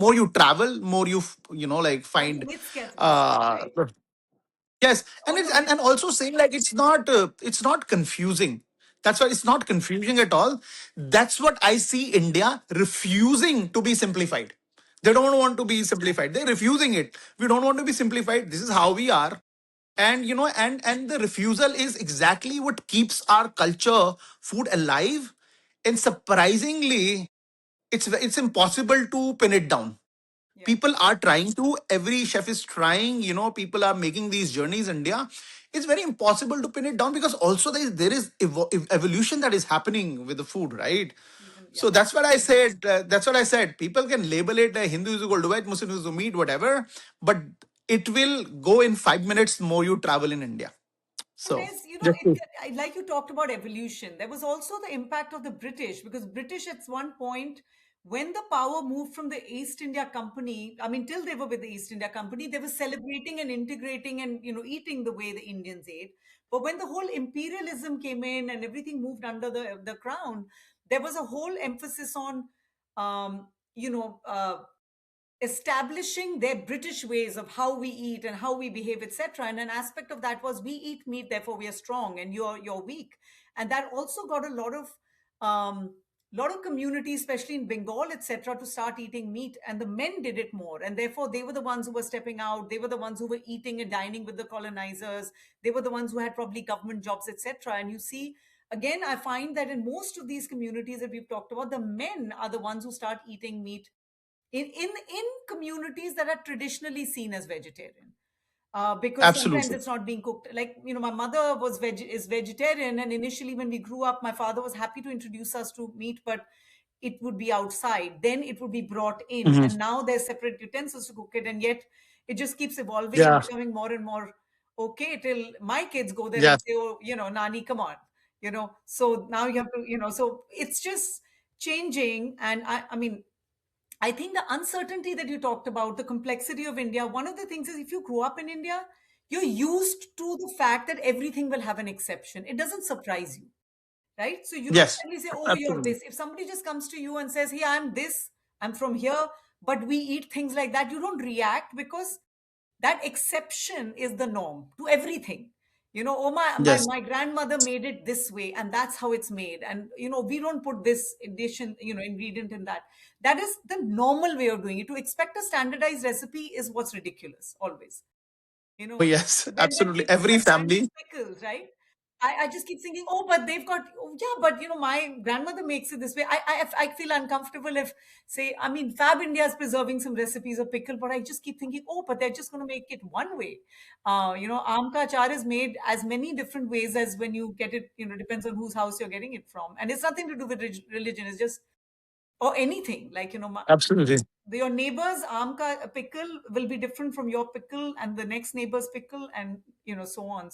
more you travel, more like All the find. myths get busted, Uh, right? yes, and All it's the myths. and also saying like it's not confusing. That's why it's not confusing at all. That's what I see India refusing to be simplified. They don't want to be simplified. They're refusing it. We don't want to be simplified. This is how we are. And and the refusal is exactly what keeps our culture food alive. And surprisingly, it's impossible to pin it down. Yeah. People are trying to, every chef is trying, people are making these journeys in India. It's very impossible to pin it down because also there is evolution that is happening with the food, right? Even, yeah. So that's what I said, people can label it Hindu is equal to veg, Muslim is to meat, whatever, but it will go in 5 minutes more you travel in India. And So there's, just like you talked about evolution, there was also the impact of the British, because British at one point, when the power moved from the East India Company, I mean, till they were with the East India Company, they were celebrating and integrating and, eating the way the Indians ate. But when the whole imperialism came in and everything moved under the crown, there was a whole emphasis on, um, you know, uh, establishing their British ways of how we eat and how we behave, etc. And an aspect of that was we eat meat, therefore we are strong, and you're weak. And that also got a lot of communities, especially in Bengal, etc., to start eating meat, and the men did it more, and therefore they were the ones who were stepping out. They were the ones who were eating and dining with the colonizers. They were the ones who had probably government jobs, etc. And you see, again, I find that in most of these communities that we've talked about, the men are the ones who start eating meat in communities that are traditionally seen as vegetarian, because sometimes absolutely. it's not being cooked. Like, my mother is vegetarian, and initially when we grew up, my father was happy to introduce us to meat, but it would be outside, then it would be brought in, Mhm. and now there's separate utensils to cook it, and yet it just keeps evolving and Yeah. becoming more and more okay, till my kids go there and Yes. say, oh, Nani, come on, so now you have to, so it's just changing. And I mean, I think the uncertainty that you talked about, the complexity of India, one of the things is, if you grew up in India, you're used to the fact that everything will have an exception. It doesn't surprise you, right? So you don't Yes. suddenly say, oh, you're Absolutely. this. If somebody just comes to you and says, hey, I'm this, I'm from here, but we eat things like that, you don't react, because that exception is the norm to everything. Oh, my Yes. my grandmother made it this way, and that's how it's made, and we don't put this addition, ingredient in that. That is the normal way of doing it. To expect a standardized recipe is what's ridiculous, always. Oh yes. When Absolutely, people every are Chinese family. pickles, right? I just keep thinking, oh, but they've got, oh, yeah, but my grandmother makes it this way. I feel uncomfortable if, say, I mean, Fab India is preserving some recipes of pickle, but I just keep thinking, oh, but they're just going to make it one way. Aam ka achar is made as many different ways as when you get it, depends on whose house you're getting it from. And it's nothing to do with religion. It's just, or anything like, Absolutely. your neighbor's pickle will be different from your pickle and the next neighbor's pickle, and so on.